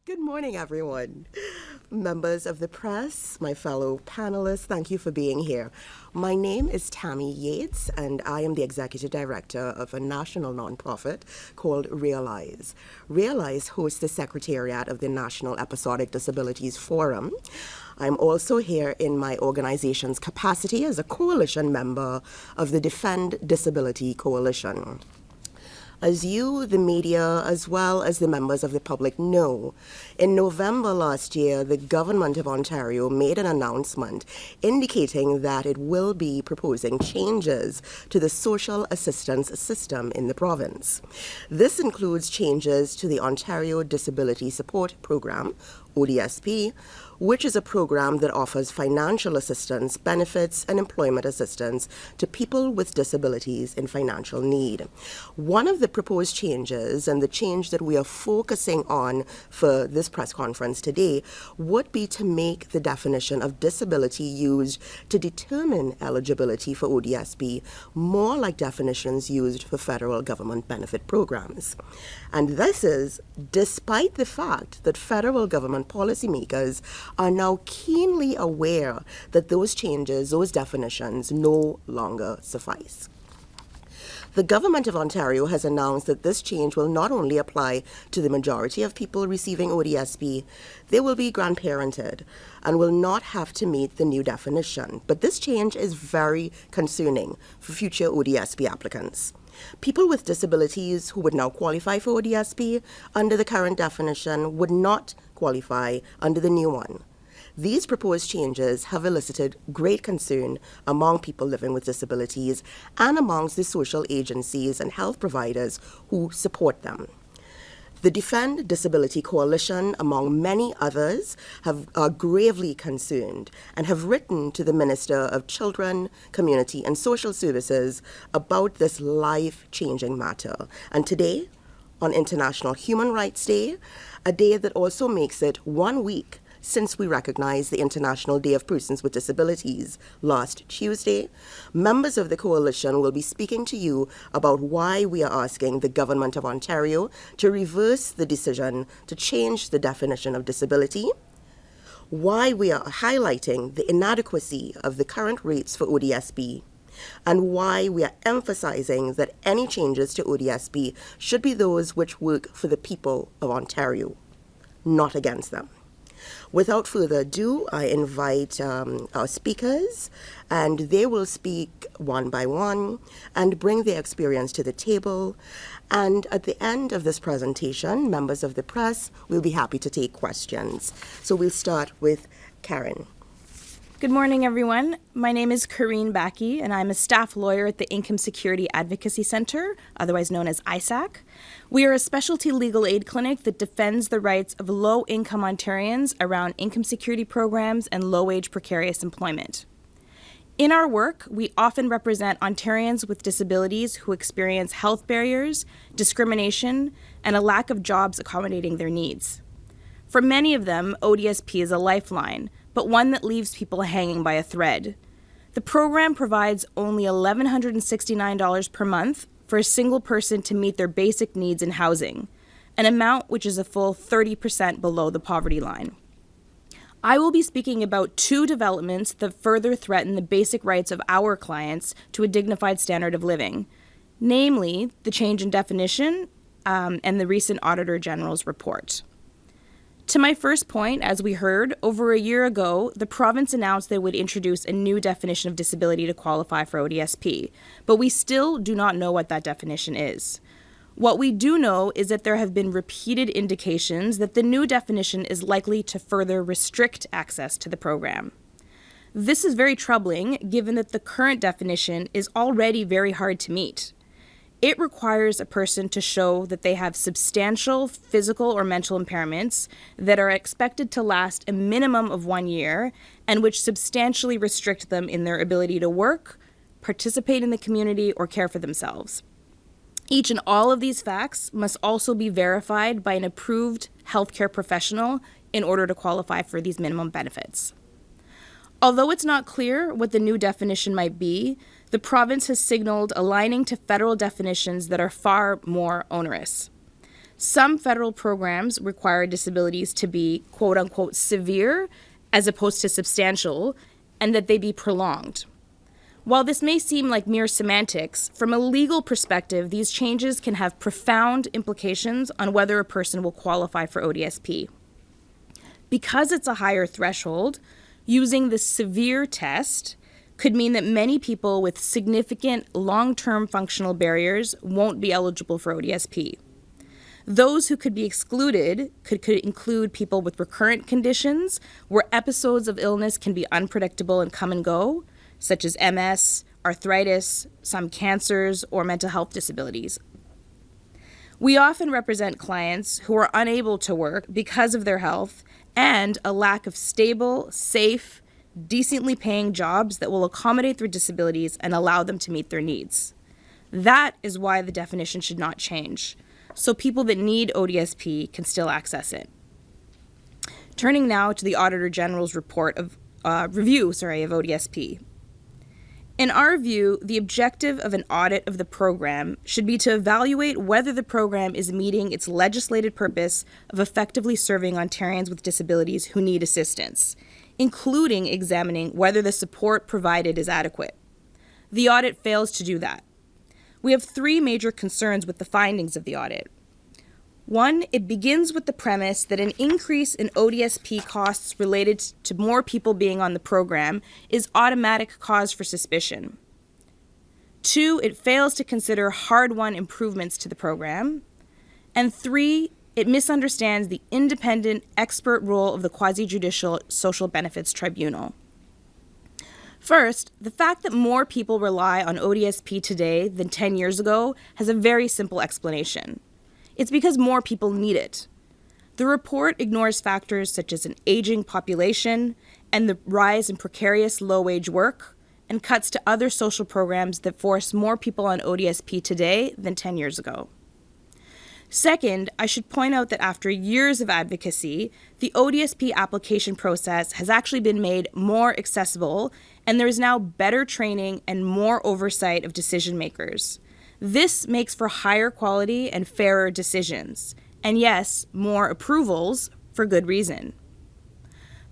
Good morning, everyone. Members of the press, my fellow panelists, thank you for being here. My name is Tammy Yates, and I am the executive director of a national nonprofit called Realize. Realize hosts the secretariat of the National Episodic Disabilities Forum. I'm also here in my organization's capacity as a coalition member of the Defend Disability Coalition. As you, the media, as well as the members of the public know, in November last year, the Government of Ontario made an announcement indicating that it will be proposing changes to the social assistance system in the province. This includes changes to the Ontario Disability Support Program, ODSP, which is a program that offers financial assistance, benefits, and employment assistance to people with disabilities in financial need. One of the proposed changes, and the change that we are focusing on for this press conference today, would be to make the definition of disability used to determine eligibility for ODSP more like definitions used for federal government benefit programs. And this is despite the fact that federal government policymakers are now keenly aware that those changes, those definitions, no longer suffice. The Government of Ontario has announced that this change will not only apply to the majority of people receiving ODSP, they will be grandparented and will not have to meet the new definition. But this change is very concerning for future ODSP applicants. People with disabilities who would now qualify for ODSP under the current definition would not qualify under the new one. These proposed changes have elicited great concern among people living with disabilities and amongst the social agencies and health providers who support them. The Defend Disability Coalition, among many others, are gravely concerned and have written to the Minister of Children, Community and Social Services about this life-changing matter. And today, on International Human Rights Day, a day that also makes it 1 week since we recognized the International Day of Persons with Disabilities last Tuesday, members of the coalition will be speaking to you about why we are asking the Government of Ontario to reverse the decision to change the definition of disability, why we are highlighting the inadequacy of the current rates for ODSP, and why we are emphasizing that any changes to ODSP should be those which work for the people of Ontario, not against them. Without further ado, I invite our speakers, and they will speak one by one and bring their experience to the table. And at the end of this presentation, members of the press will be happy to take questions. So we'll start with Karen. Good morning, everyone. My name is Kareen Baki, and I'm a staff lawyer at the Income Security Advocacy Center, otherwise known as ISAC. We are a specialty legal aid clinic that defends the rights of low-income Ontarians around income security programs and low-wage precarious employment. In our work, we often represent Ontarians with disabilities who experience health barriers, discrimination, and a lack of jobs accommodating their needs. For many of them, ODSP is a lifeline, but one that leaves people hanging by a thread. The program provides only $1,169 per month for a single person to meet their basic needs in housing, an amount which is a full 30% below the poverty line. I will be speaking about two developments that further threaten the basic rights of our clients to a dignified standard of living, namely the change in definition and the recent Auditor General's report. To my first point, as we heard, over a year ago, the province announced they would introduce a new definition of disability to qualify for ODSP, but we still do not know what that definition is. What we do know is that there have been repeated indications that the new definition is likely to further restrict access to the program. This is very troubling, given that the current definition is already very hard to meet. It requires a person to show that they have substantial physical or mental impairments that are expected to last a minimum of 1 year and which substantially restrict them in their ability to work, participate in the community, or care for themselves. Each and all of these facts must also be verified by an approved healthcare professional in order to qualify for these minimum benefits. Although it's not clear what the new definition might be, the province has signaled aligning to federal definitions that are far more onerous. Some federal programs require disabilities to be quote unquote severe as opposed to substantial, and that they be prolonged. While this may seem like mere semantics, from a legal perspective, these changes can have profound implications on whether a person will qualify for ODSP. Because it's a higher threshold, using the severe test could mean that many people with significant long-term functional barriers won't be eligible for ODSP. Those who could be excluded could include people with recurrent conditions where episodes of illness can be unpredictable and come and go, such as MS, arthritis, some cancers, or mental health disabilities. We often represent clients who are unable to work because of their health and a lack of stable, safe, decently paying jobs that will accommodate their disabilities and allow them to meet their needs. That is why the definition should not change, so people that need ODSP can still access it. Turning now to the Auditor General's report of review of ODSP. In our view, the objective of an audit of the program should be to evaluate whether the program is meeting its legislated purpose of effectively serving Ontarians with disabilities who need assistance, including examining whether the support provided is adequate. The audit fails to do that. We have three major concerns with the findings of the audit. One, it begins with the premise that an increase in ODSP costs related to more people being on the program is automatic cause for suspicion. Two, it fails to consider hard-won improvements to the program. And three, it misunderstands the independent expert role of the quasi-judicial Social Benefits Tribunal. First, the fact that more people rely on ODSP today than 10 years ago has a very simple explanation. It's because more people need it. The report ignores factors such as an aging population and the rise in precarious low-wage work, and cuts to other social programs that force more people on ODSP today than 10 years ago. Second, I should point out that after years of advocacy, the ODSP application process has actually been made more accessible, and there is now better training and more oversight of decision makers. This makes for higher quality and fairer decisions, and yes, more approvals for good reason.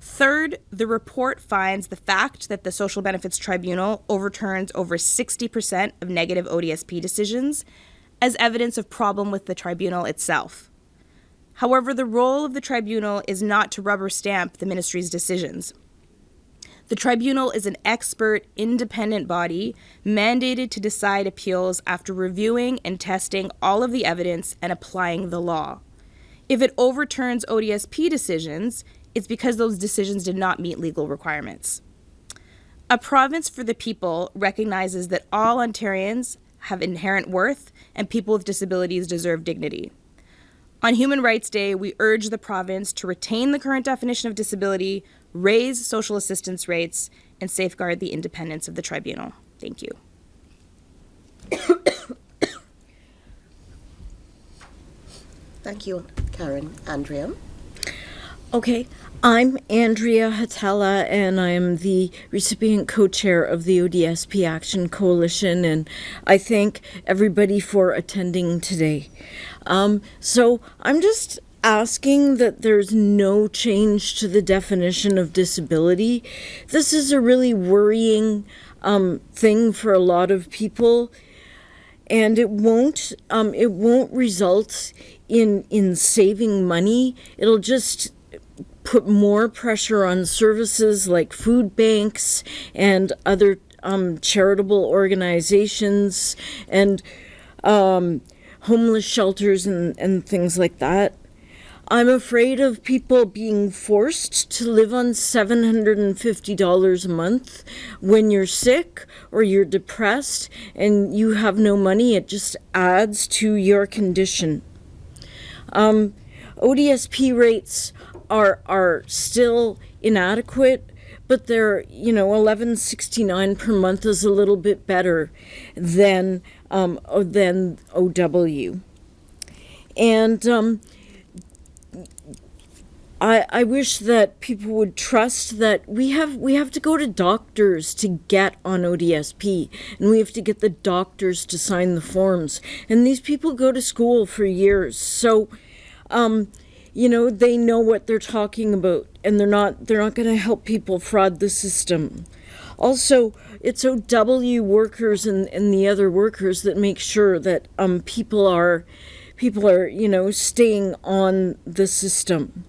Third, the report finds the fact that the Social Benefits Tribunal overturns over 60% of negative ODSP decisions as evidence of problem with the tribunal itself. However, the role of the tribunal is not to rubber stamp the ministry's decisions. The tribunal is an expert, independent body mandated to decide appeals after reviewing and testing all of the evidence and applying the law. If it overturns ODSP decisions, it's because those decisions did not meet legal requirements. A province for the people recognizes that all Ontarians have inherent worth and people with disabilities deserve dignity. On Human Rights Day, we urge the province to retain the current definition of disability, raise social assistance rates, and safeguard the independence of the tribunal. Thank you. Thank you, Karen. Andrea? Okay, I'm Andrea Hatala, and I am the recipient co-chair of the ODSP Action Coalition, and I thank everybody for attending today. So I'm just asking that there's no change to the definition of disability. This is a really worrying thing for a lot of people, and it won't result in saving money. It'll just put more pressure on services like food banks and other charitable organizations and homeless shelters and things like that. I'm afraid of people being forced to live on $750 a month when you're sick or you're depressed and you have no money. It just adds to your condition. ODSP rates are still inadequate, but they're, $11.69 per month is a little bit better than OW. And I wish that people would trust that we have to go to doctors to get on ODSP, and we have to get the doctors to sign the forms. And these people go to school for years, so they know what they're talking about, and they're not going to help people fraud the system. Also, it's OW workers and the other workers that make sure that people are staying on the system.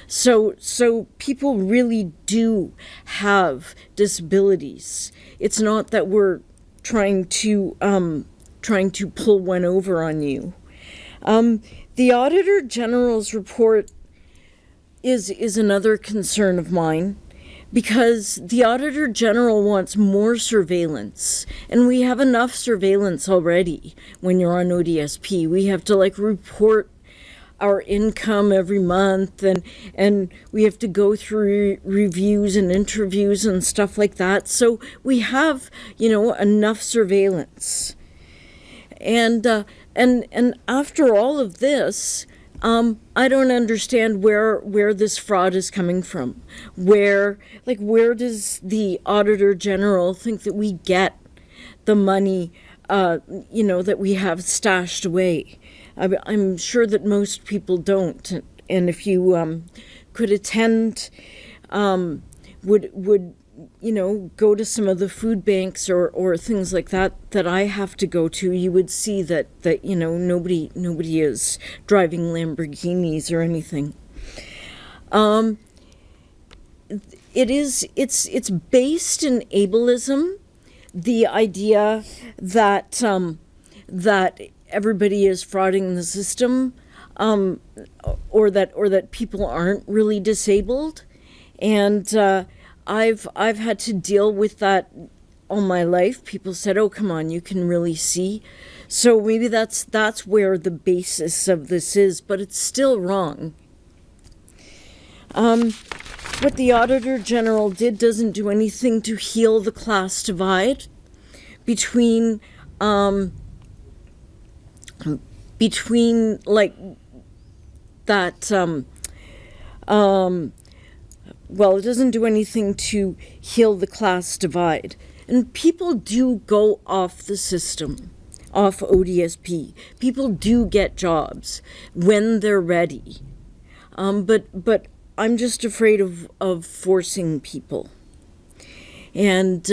So people really do have disabilities. It's not that we're trying to pull one over on you. The Auditor General's report is another concern of mine, because the Auditor General wants more surveillance, and we have enough surveillance already. When you're on ODSP, we have to report our income every month, and we have to go through reviews and interviews and stuff like that. So we have, enough surveillance. And after all of this, I don't understand where this fraud is coming from. Where does the Auditor General think that we get the money, that we have stashed away? I'm sure that most people don't. And if you could attend, would go to some of the food banks or things like that I have to go to, you would see that nobody is driving Lamborghinis or anything. It's based in ableism, the idea that that everybody is frauding the system, or that people aren't really disabled, and I've had to deal with that all my life. People said, "Oh, come on, you can really see." So maybe that's where the basis of this is, but it's still wrong. What the Auditor General did doesn't do anything to heal the class divide between that. Well, it doesn't do anything to heal the class divide. And people do go off the system, off ODSP. People do get jobs when they're ready. But I'm just afraid of forcing people. And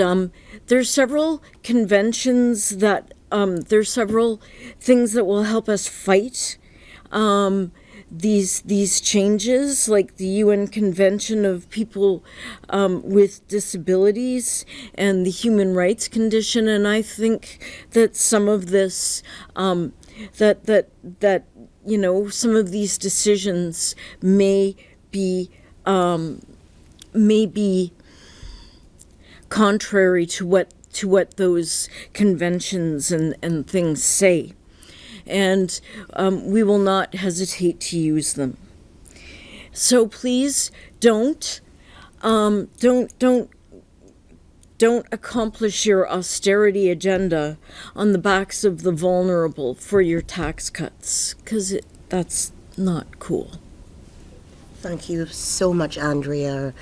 there's several conventions that, there's several things that will help us fight these changes, like the UN Convention of People with Disabilities and the Human Rights Condition. And I think that some of this, that some of these decisions may be contrary to what those conventions and things say. And we will not hesitate to use them. So please don't accomplish your austerity agenda on the backs of the vulnerable for your tax cuts, because that's not cool. Thank you so much, Andrea.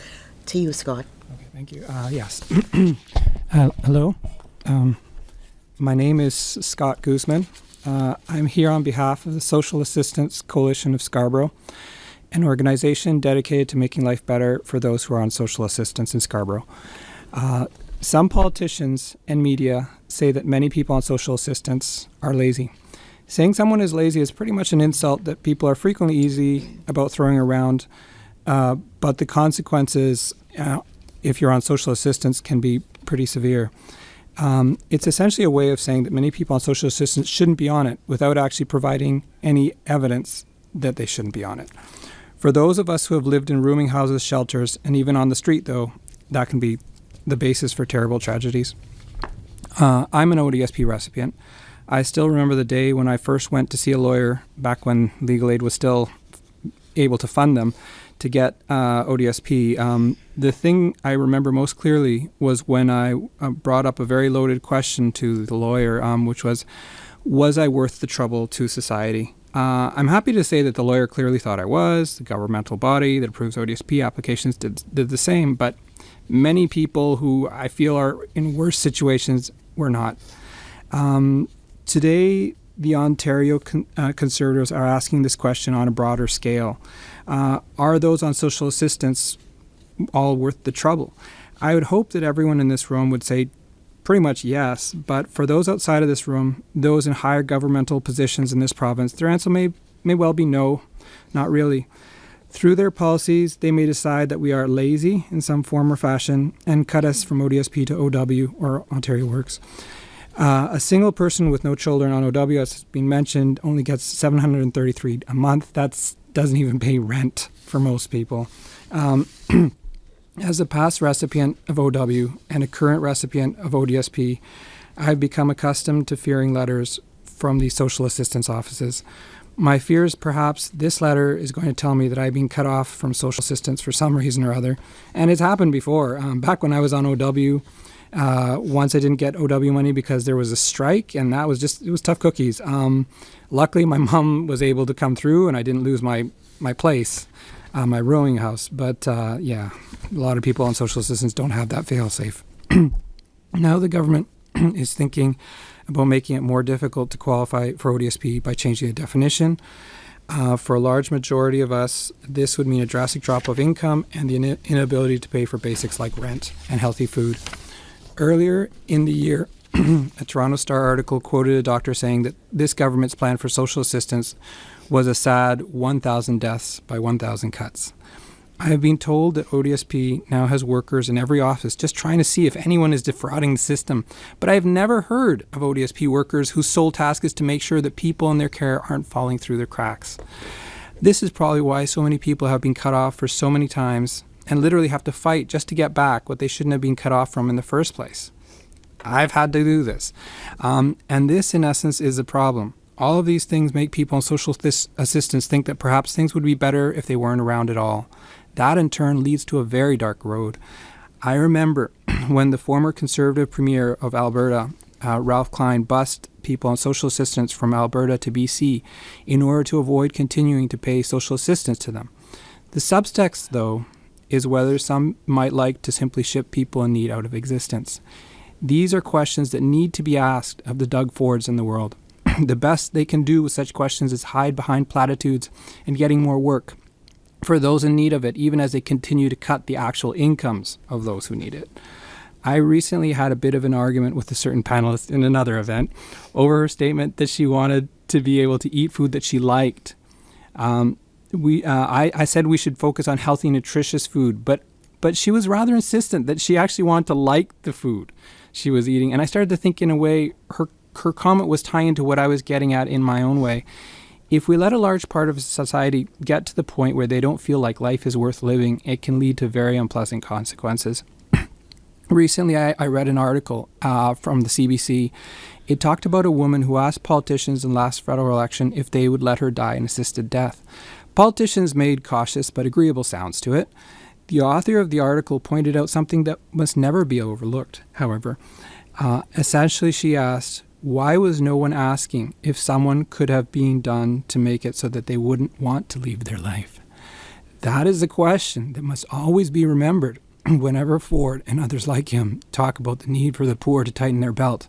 To you, Scott. Okay, thank you. Yes. Hello. My name is Scott Guzman. I'm here on behalf of the Social Assistance Coalition of Scarborough, an organization dedicated to making life better for those who are on social assistance in Scarborough. Some politicians and media say that many people on social assistance are lazy. Saying someone is lazy is pretty much an insult that people are frequently easy about throwing around, but the consequences, if you're on social assistance, can be pretty severe. It's essentially a way of saying that many people on social assistance shouldn't be on it without actually providing any evidence that they shouldn't be on it. For those of us who have lived in rooming houses, shelters, and even on the street, though, that can be the basis for terrible tragedies. I'm an ODSP recipient. I still remember the day when I first went to see a lawyer back when legal aid was still able to fund them to get ODSP. The thing I remember most clearly was when I brought up a very loaded question to the lawyer, which was I worth the trouble to society? I'm happy to say that the lawyer clearly thought I was. The governmental body that approves ODSP applications did the same, but many people who I feel are in worse situations were not. Today, the Ontario Conservatives are asking this question on a broader scale. Are those on social assistance all worth the trouble? I would hope that everyone in this room would say pretty much yes, but for those outside of this room, those in higher governmental positions in this province, their answer may well be no, not really. Through their policies, they may decide that we are lazy in some form or fashion and cut us from ODSP to OW or Ontario Works. A single person with no children on OW, as has been mentioned, only gets $733 a month. That doesn't even pay rent for most people. As a past recipient of OW and a current recipient of ODSP, I have become accustomed to fearing letters from the social assistance offices. My fear is perhaps this letter is going to tell me that I've been cut off from social assistance for some reason or other. And it's happened before. Back when I was on OW, once I didn't get OW money because there was a strike, and that was it was tough cookies. Luckily, my mom was able to come through, and I didn't lose my place, my rowing house. But yeah, a lot of people on social assistance don't have that fail-safe. Now the government is thinking about making it more difficult to qualify for ODSP by changing the definition. For a large majority of us, this would mean a drastic drop of income and the inability to pay for basics like rent and healthy food. Earlier in the year, a Toronto Star article quoted a doctor saying that this government's plan for social assistance was a sad 1,000 deaths by 1,000 cuts. I have been told that ODSP now has workers in every office just trying to see if anyone is defrauding the system, but I have never heard of ODSP workers whose sole task is to make sure that people in their care aren't falling through the cracks. This is probably why so many people have been cut off for so many times and literally have to fight just to get back what they shouldn't have been cut off from in the first place. I've had to do this. And this, in essence, is a problem. All of these things make people on social assistance think that perhaps things would be better if they weren't around at all. That, in turn, leads to a very dark road. I remember when the former Conservative Premier of Alberta, Ralph Klein, bussed people on social assistance from Alberta to BC in order to avoid continuing to pay social assistance to them. The subtext, though, is whether some might like to simply ship people in need out of existence. These are questions that need to be asked of the Doug Fords in the world. The best they can do with such questions is hide behind platitudes and getting more work for those in need of it, even as they continue to cut the actual incomes of those who need it. I recently had a bit of an argument with a certain panelist in another event over her statement that she wanted to be able to eat food that she liked. I said we should focus on healthy, nutritious food, but she was rather insistent that she actually wanted to like the food she was eating. And I started to think, in a way, her comment was tying into what I was getting at in my own way. If we let a large part of society get to the point where they don't feel like life is worth living, it can lead to very unpleasant consequences. Recently, I read an article from the CBC. It talked about a woman who asked politicians in the last federal election if they would let her die an assisted death. Politicians made cautious but agreeable sounds to it. The author of the article pointed out something that must never be overlooked, however. Essentially, she asked, why was no one asking if someone could have been done to make it so that they wouldn't want to leave their life? That is a question that must always be remembered whenever Ford and others like him talk about the need for the poor to tighten their belt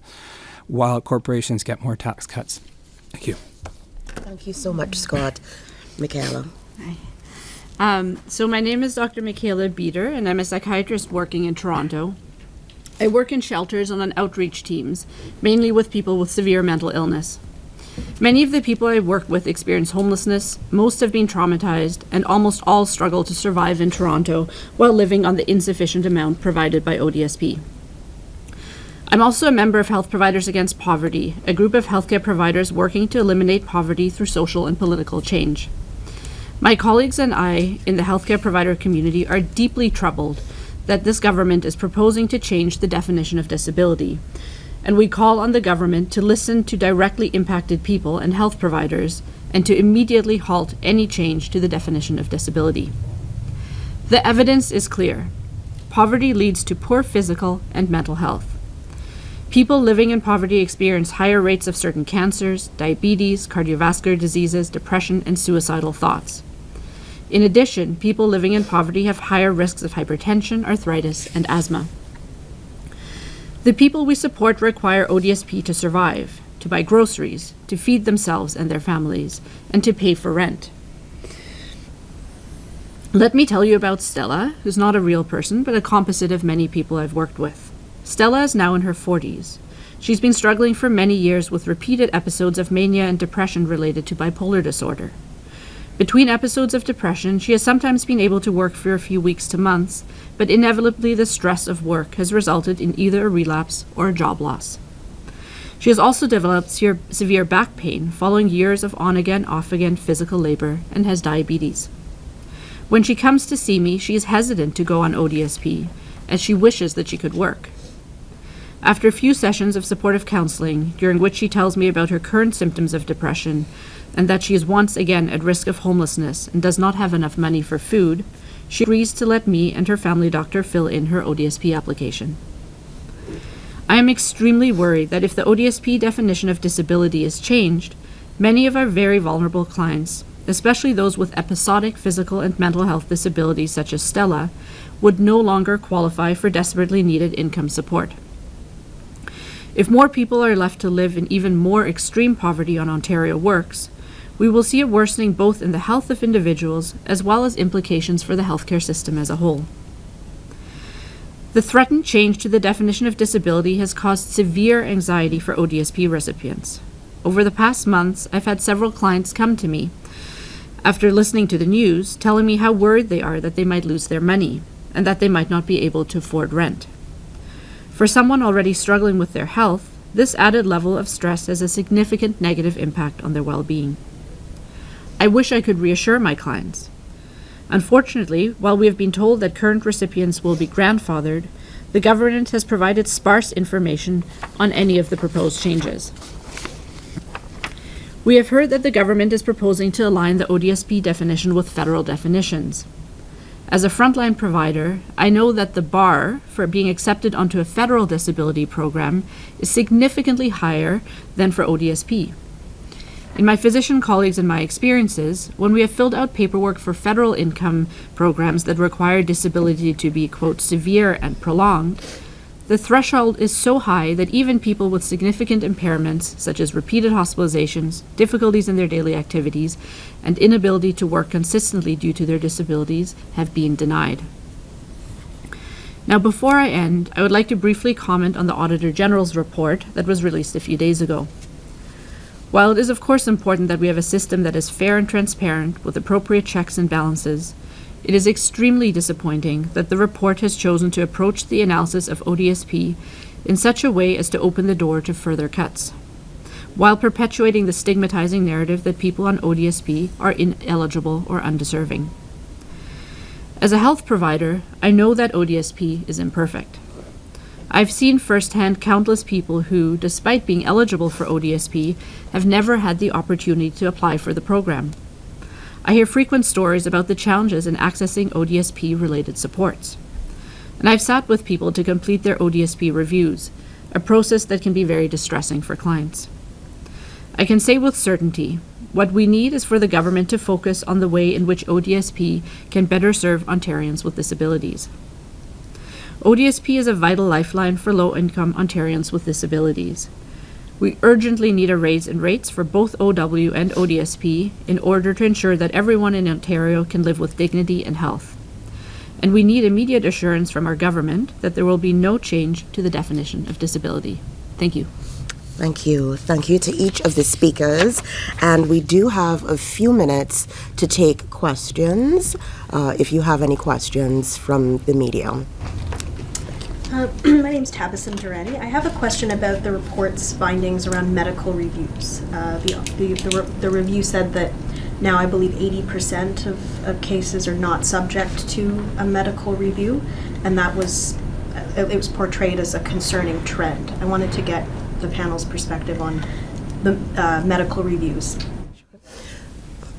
while corporations get more tax cuts. Thank you. Thank you so much, Scott. Michaela. Hi. So my name is Dr. Michaela Beater, and I'm a psychiatrist working in Toronto. I work in shelters and on outreach teams, mainly with people with severe mental illness. Many of the people I work with experience homelessness, most have been traumatized, and almost all struggle to survive in Toronto while living on the insufficient amount provided by ODSP. I'm also a member of Health Providers Against Poverty, a group of healthcare providers working to eliminate poverty through social and political change. My colleagues and I in the healthcare provider community are deeply troubled that this government is proposing to change the definition of disability, and we call on the government to listen to directly impacted people and health providers and to immediately halt any change to the definition of disability. The evidence is clear. Poverty leads to poor physical and mental health. People living in poverty experience higher rates of certain cancers, diabetes, cardiovascular diseases, depression, and suicidal thoughts. In addition, people living in poverty have higher risks of hypertension, arthritis, and asthma. The people we support require ODSP to survive, to buy groceries, to feed themselves and their families, and to pay for rent. Let me tell you about Stella, who's not a real person, but a composite of many people I've worked with. Stella is now in her 40s. She's been struggling for many years with repeated episodes of mania and depression related to bipolar disorder. Between episodes of depression, she has sometimes been able to work for a few weeks to months, but inevitably the stress of work has resulted in either a relapse or a job loss. She has also developed severe back pain following years of on-again, off-again physical labor and has diabetes. When she comes to see me, she is hesitant to go on ODSP, as she wishes that she could work. After a few sessions of supportive counseling, during which she tells me about her current symptoms of depression and that she is once again at risk of homelessness and does not have enough money for food, she agrees to let me and her family doctor fill in her ODSP application. I am extremely worried that if the ODSP definition of disability is changed, many of our very vulnerable clients, especially those with episodic physical and mental health disabilities such as Stella, would no longer qualify for desperately needed income support. If more people are left to live in even more extreme poverty on Ontario Works, we will see a worsening both in the health of individuals as well as implications for the healthcare system as a whole. The threatened change to the definition of disability has caused severe anxiety for ODSP recipients. Over the past months, I've had several clients come to me after listening to the news, telling me how worried they are that they might lose their money and that they might not be able to afford rent. For someone already struggling with their health, this added level of stress has a significant negative impact on their well-being. I wish I could reassure my clients. Unfortunately, while we have been told that current recipients will be grandfathered, the government has provided sparse information on any of the proposed changes. We have heard that the government is proposing to align the ODSP definition with federal definitions. As a frontline provider, I know that the bar for being accepted onto a federal disability program is significantly higher than for ODSP. In my physician colleagues and my experiences, when we have filled out paperwork for federal income programs that require disability to be, quote, severe and prolonged, the threshold is so high that even people with significant impairments, such as repeated hospitalizations, difficulties in their daily activities, and inability to work consistently due to their disabilities, have been denied. Now, before I end, I would like to briefly comment on the Auditor General's report that was released a few days ago. While it is of course important that we have a system that is fair and transparent with appropriate checks and balances, it is extremely disappointing that the report has chosen to approach the analysis of ODSP in such a way as to open the door to further cuts, while perpetuating the stigmatizing narrative that people on ODSP are ineligible or undeserving. As a health provider, I know that ODSP is imperfect. I've seen firsthand countless people who, despite being eligible for ODSP, have never had the opportunity to apply for the program. I hear frequent stories about the challenges in accessing ODSP-related supports. And I've sat with people to complete their ODSP reviews, a process that can be very distressing for clients. I can say with certainty, what we need is for the government to focus on the way in which ODSP can better serve Ontarians with disabilities. ODSP is a vital lifeline for low-income Ontarians with disabilities. We urgently need a raise in rates for both OW and ODSP in order to ensure that everyone in Ontario can live with dignity and health. And we need immediate assurance from our government that there will be no change to the definition of disability. Thank you. Thank you. Thank you to each of the speakers. And we do have a few minutes to take questions, if you have any questions from the media. My name's Tabitha Durrani. I have a question about the report's findings around medical reviews. The review said that now I believe 80% of cases are not subject to a medical review, and that was it was portrayed as a concerning trend. I wanted to get the panel's perspective on the medical reviews.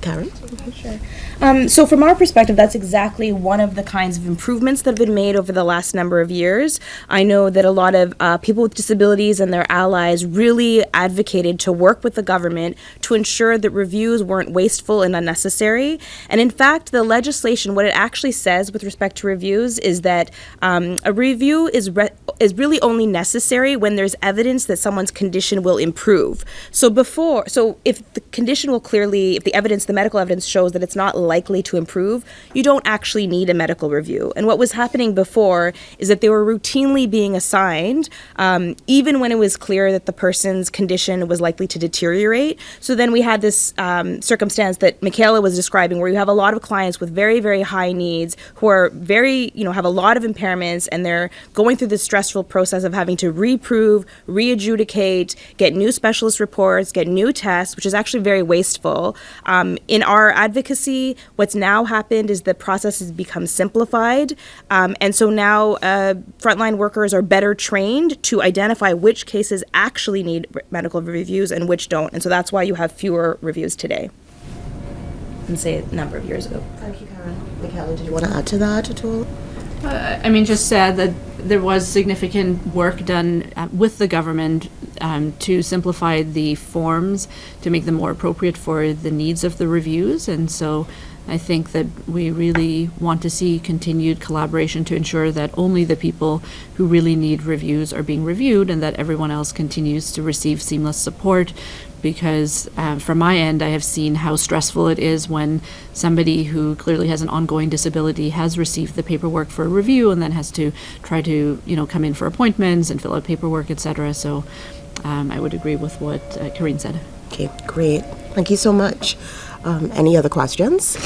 Karen? So from our perspective, that's exactly one of the kinds of improvements that have been made over the last number of years. I know that a lot of people with disabilities and their allies really advocated to work with the government to ensure that reviews weren't wasteful and unnecessary. And in fact, the legislation, what it actually says with respect to reviews is that a review is really only necessary when there's evidence that someone's condition will improve. So if the condition will clearly, if the medical evidence shows that it's not likely to improve, you don't actually need a medical review. And what was happening before is that they were routinely being assigned, even when it was clear that the person's condition was likely to deteriorate. So then we had this circumstance that Michaela was describing, where you have a lot of clients with very, very high needs who are have a lot of impairments, and they're going through this stressful process of having to reprove, re-adjudicate, get new specialist reports, get new tests, which is actually very wasteful. In our advocacy, what's now happened is the process has become simplified, and so now frontline workers are better trained to identify which cases actually need medical reviews and which don't, and so that's why you have fewer reviews today than, say, a number of years ago. Thank you, Karen. Michaela, did you want to add to that at all? Just sad that there was significant work done with the government to simplify the forms to make them more appropriate for the needs of the reviews. And so I think that we really want to see continued collaboration to ensure that only the people who really need reviews are being reviewed, and that everyone else continues to receive seamless support. Because from my end, I have seen how stressful it is when somebody who clearly has an ongoing disability has received the paperwork for a review and then has to try to, come in for appointments and fill out paperwork, etc. So I would agree with what Karine said. Okay, great. Thank you so much. Any other questions?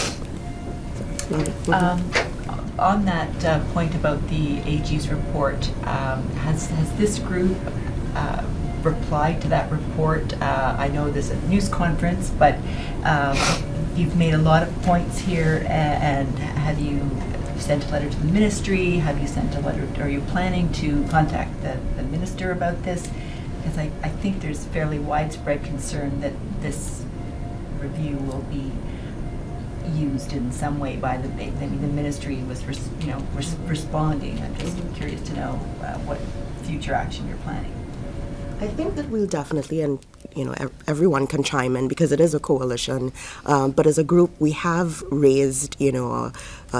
On that point about the AG's report, has this group replied to that report? I know there's a news conference, but you've made a lot of points here, and have you sent a letter to the ministry? Have you sent a letter, are you planning to contact the minister about this? Because I think there's fairly widespread concern that this review will be used in some way by the ministry was responding. I'm just curious to know what future action you're planning. I think that we'll definitely, and everyone can chime in because it is a coalition, but as a group we have raised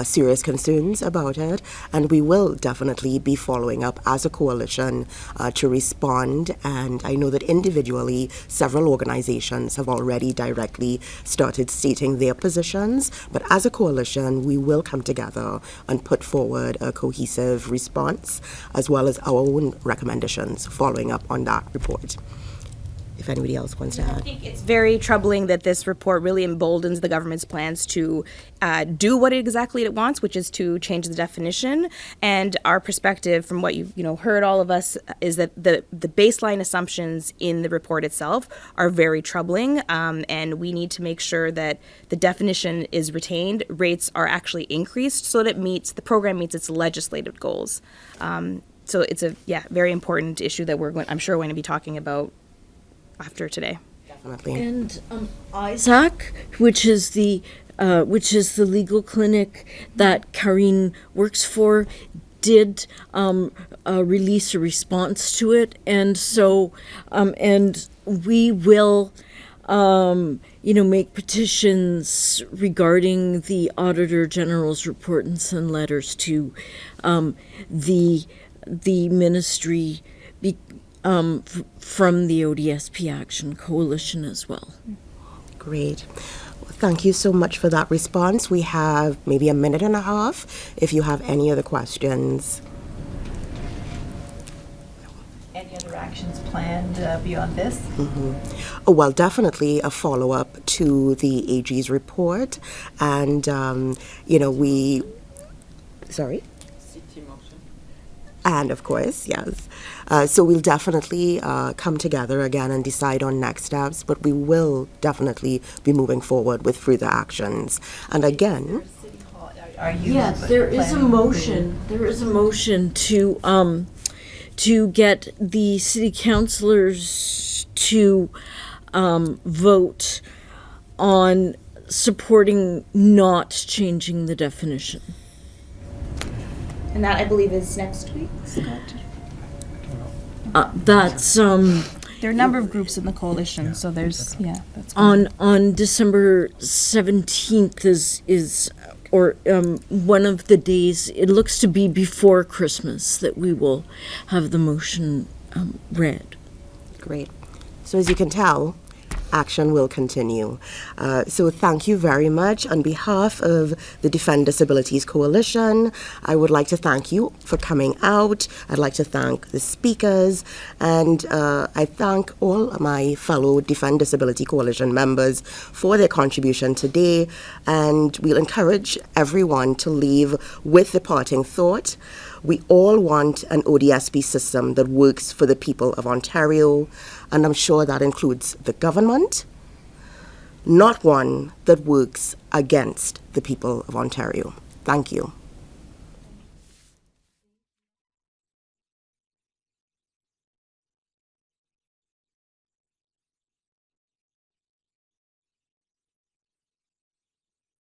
serious concerns about it, and we will definitely be following up as a coalition to respond. And I know that individually several organizations have already directly started stating their positions, but as a coalition we will come together and put forward a cohesive response, as well as our own recommendations following up on that report. If anybody else wants to add. I think it's very troubling that this report really emboldens the government's plans to do what exactly it wants, which is to change the definition. And our perspective, from what you've heard, all of us, is that the baseline assumptions in the report itself are very troubling, and we need to make sure that the definition is retained, rates are actually increased, so that the program meets its legislative goals. So it's a very important issue that I'm sure going to be talking about after today. Definitely. And Isaac, which is the legal clinic that Karine works for, did release a response to it, and so and we will make petitions regarding the Auditor General's report and send letters to the ministry from the ODSP Action Coalition as well. Great. Well, thank you so much for that response. We have maybe a minute and a half if you have any other questions. Any other actions planned beyond this? Oh, well, definitely a follow-up to the AG's report. And, sorry? And of course, yes. So we'll definitely come together again and decide on next steps, but we will definitely be moving forward with further actions. And again, Are you? Yes, there is a motion. There is a motion to get the city councilors to vote on supporting not changing the definition. And that, I believe, is next week, Scott? That's There are a number of groups in the coalition, so there's, that's on December 17th is one of the days. It looks to be before Christmas that we will have the motion read. Great. So as you can tell, action will continue. So thank you very much. On behalf of the Defend Disabilities Coalition, I would like to thank you for coming out. I'd like to thank the speakers, and I thank all my fellow Defend Disability Coalition members for their contribution today, and we'll encourage everyone to leave with the parting thought. We all want an ODSP system that works for the people of Ontario, and I'm sure that includes the government, not one that works against the people of Ontario. Thank you.